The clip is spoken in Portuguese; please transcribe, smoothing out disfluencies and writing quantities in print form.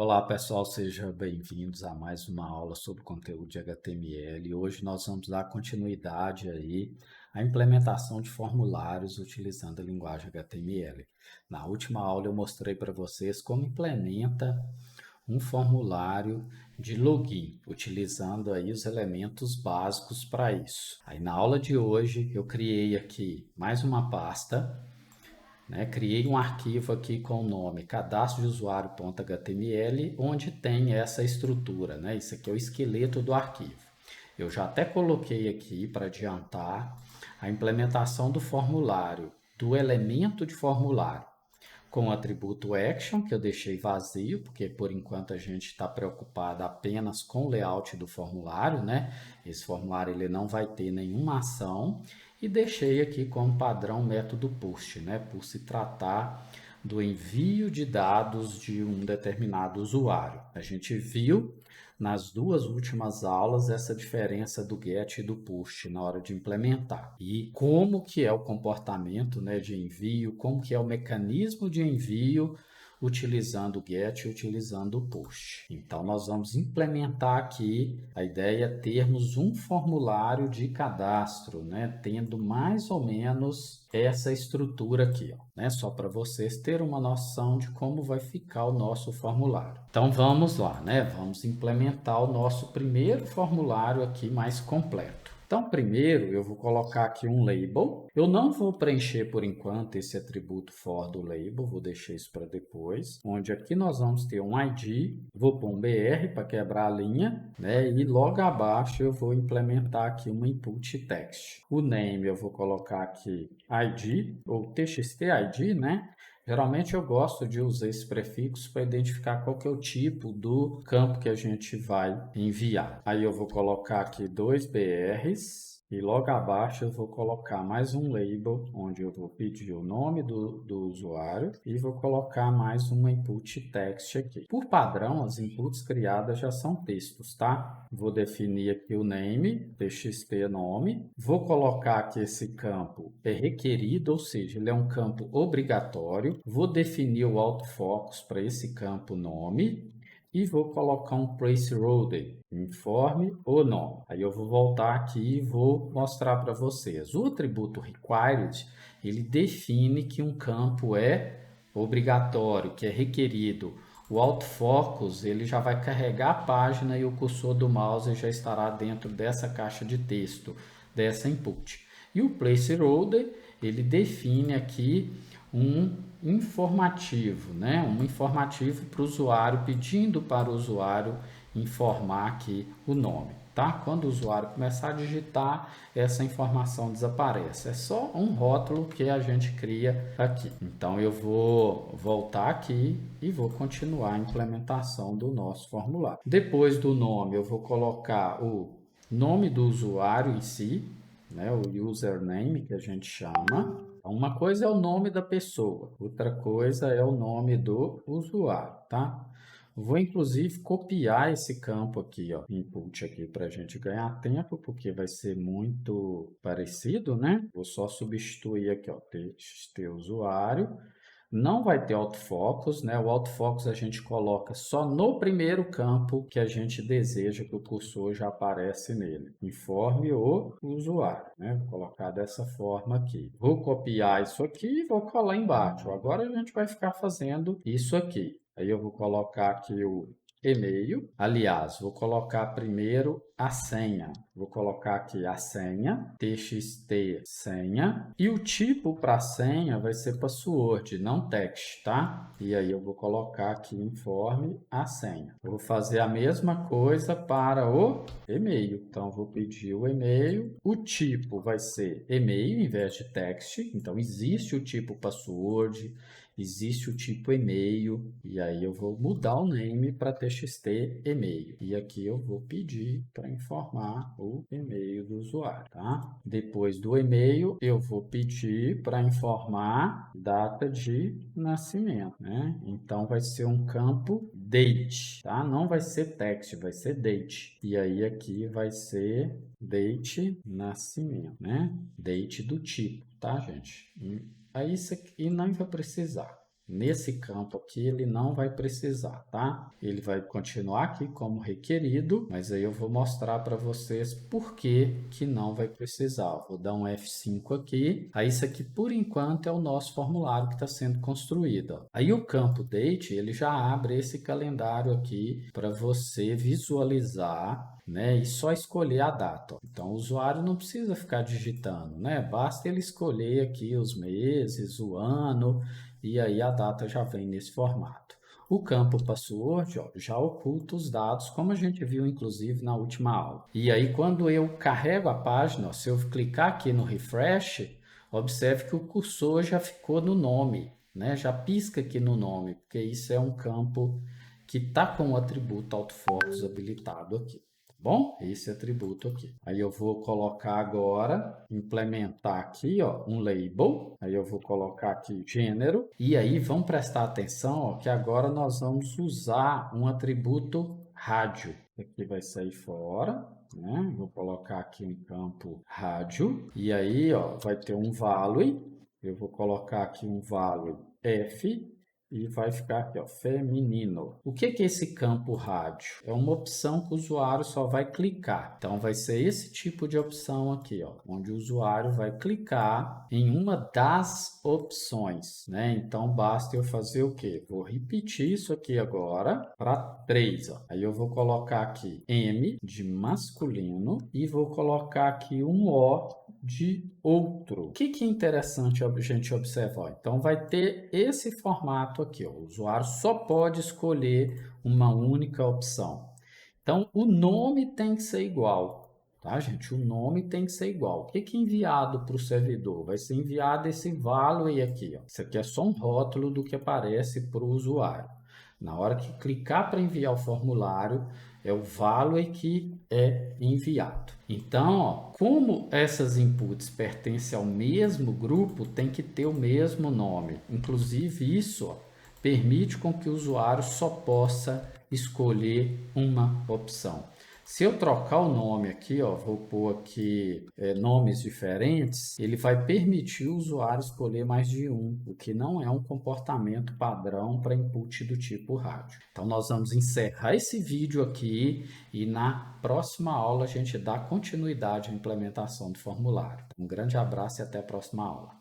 Olá pessoal, sejam bem-vindos a mais uma aula sobre conteúdo de HTML. Hoje nós vamos dar continuidade aí à implementação de formulários utilizando a linguagem HTML. Na última aula eu mostrei para vocês como implementa um formulário de login, utilizando aí os elementos básicos para isso. Aí na aula de hoje eu criei aqui mais uma pasta, criei um arquivo aqui com o nome cadastro de usuário.html, onde tem essa estrutura, né? Isso aqui é o esqueleto do arquivo. Eu já até coloquei aqui para adiantar a implementação do formulário, do elemento de formulário, com o atributo action, que eu deixei vazio, porque por enquanto a gente está preocupado apenas com o layout do formulário, né? Esse formulário ele não vai ter nenhuma ação. E deixei aqui como padrão o método post, né? Por se tratar do envio de dados de um determinado usuário. A gente viu nas duas últimas aulas essa diferença do get e do post na hora de implementar. E como que é o comportamento, né, de envio, como que é o mecanismo de envio utilizando o get e utilizando o push. Então, nós vamos implementar aqui, a ideia é termos um formulário de cadastro, né? Tendo mais ou menos essa estrutura aqui, ó, né? Só para vocês terem uma noção de como vai ficar o nosso formulário. Então, vamos lá, né? Vamos implementar o nosso primeiro formulário aqui mais completo. Então, primeiro eu vou colocar aqui um label. Eu não vou preencher por enquanto esse atributo for do label, vou deixar isso para depois. Onde aqui nós vamos ter um ID, vou pôr um BR para quebrar a linha, né? E logo abaixo eu vou implementar aqui uma input text. O name eu vou colocar aqui ID ou txt ID, né? Geralmente eu gosto de usar esse prefixo para identificar qual que é o tipo do campo que a gente vai enviar. Aí eu vou colocar aqui dois BRs. E logo abaixo eu vou colocar mais um label, onde eu vou pedir o nome do usuário e vou colocar mais uma input text aqui. Por padrão, as inputs criadas já são textos, tá? Vou definir aqui o name, txt nome. Vou colocar que esse campo é requerido, ou seja, ele é um campo obrigatório. Vou definir o autofocus para esse campo nome. E vou colocar um placeholder, informe o nome. Aí eu vou voltar aqui e vou mostrar para vocês. O atributo required, ele define que um campo é obrigatório, que é requerido. O autofocus, ele já vai carregar a página e o cursor do mouse já estará dentro dessa caixa de texto, dessa input. E o placeholder, ele define aqui um informativo, né? Um informativo para o usuário, pedindo para o usuário informar aqui o nome, tá? Quando o usuário começar a digitar, essa informação desaparece. É só um rótulo que a gente cria aqui. Então, eu vou voltar aqui e vou continuar a implementação do nosso formulário. Depois do nome, eu vou colocar o nome do usuário em si, né? O username que a gente chama. Uma coisa é o nome da pessoa, outra coisa é o nome do usuário, tá? Vou inclusive copiar esse campo aqui, ó, input aqui para a gente ganhar tempo, porque vai ser muito parecido, né? Vou só substituir aqui, ó, txt usuário. Não vai ter autofocus, né? O autofocus a gente coloca só no primeiro campo que a gente deseja que o cursor já aparece nele. Informe o usuário, né? Vou colocar dessa forma aqui. Vou copiar isso aqui e vou colar embaixo. Agora a gente vai ficar fazendo isso aqui. Aí eu vou colocar aqui o e-mail. Aliás, vou colocar primeiro a senha. Vou colocar aqui a senha, txt senha, e o tipo para a senha vai ser password, não text, tá? E aí eu vou colocar aqui informe a senha. Eu vou fazer a mesma coisa para o e-mail. Então, vou pedir o e-mail. O tipo vai ser e-mail em vez de text. Então, existe o tipo password, existe o tipo e-mail, e aí eu vou mudar o name para txt e-mail. E aqui eu vou pedir para informar o e-mail do usuário, tá? Depois do e-mail, eu vou pedir para informar data de nascimento, né? Então, vai ser um campo date, tá? Não vai ser text, vai ser date. E aí aqui vai ser date nascimento, né? Date do tipo, tá, gente? Aí isso aqui não vai precisar. nesse campo aqui ele não vai precisar, tá? Ele vai continuar aqui como requerido, mas aí eu vou mostrar para vocês por que que não vai precisar. Vou dar um F5 aqui. Aí isso aqui, por enquanto, é o nosso formulário que está sendo construído, ó. Aí o campo date, ele já abre esse calendário aqui para você visualizar, né, e só escolher a data. Então, o usuário não precisa ficar digitando, né? Basta ele escolher aqui os meses, o ano, e aí a data já vem nesse formato. O campo password, ó, já oculta os dados, como a gente viu inclusive na última aula. E aí, quando eu carrego a página, ó, se eu clicar aqui no refresh, observe que o cursor já ficou no nome, né? Já pisca aqui no nome, porque isso é um campo que está com o atributo AutoFocus habilitado aqui. Bom, esse atributo aqui. Aí eu vou colocar agora, implementar aqui, ó, um label. Aí eu vou colocar aqui gênero. E aí vamos prestar atenção, ó, que agora nós vamos usar um atributo rádio. Aqui vai sair fora, né? Vou colocar aqui um campo rádio. E aí, ó, vai ter um value. Eu vou colocar aqui um value F. E vai ficar aqui, ó, feminino. O que que é esse campo rádio? É uma opção que o usuário só vai clicar. Então, vai ser esse tipo de opção aqui, ó, onde o usuário vai clicar em uma das opções, né? Então, basta eu fazer o quê? Vou repetir isso aqui agora para 3, ó. Aí eu vou colocar aqui M de masculino e vou colocar aqui um O de outro. O que que é interessante a gente observar? Então, vai ter esse formato aqui, ó. O usuário só pode escolher uma única opção. Então, o nome tem que ser igual, tá, gente? O nome tem que ser igual. O que que é enviado para o servidor? Vai ser enviado esse value aqui, ó. Isso aqui é só um rótulo do que aparece para o usuário. Na hora que clicar para enviar o formulário, é o value que é enviado. Então, ó, como essas inputs pertencem ao mesmo grupo, tem que ter o mesmo nome. Inclusive, isso, ó, permite com que o usuário só possa escolher uma opção. Se eu trocar o nome aqui, ó, vou pôr aqui nomes diferentes, ele vai permitir o usuário escolher mais de um, o que não é um comportamento padrão para input do tipo rádio. Então, nós vamos encerrar esse vídeo aqui e na próxima aula a gente dá continuidade à implementação do formulário. Um grande abraço e até a próxima aula.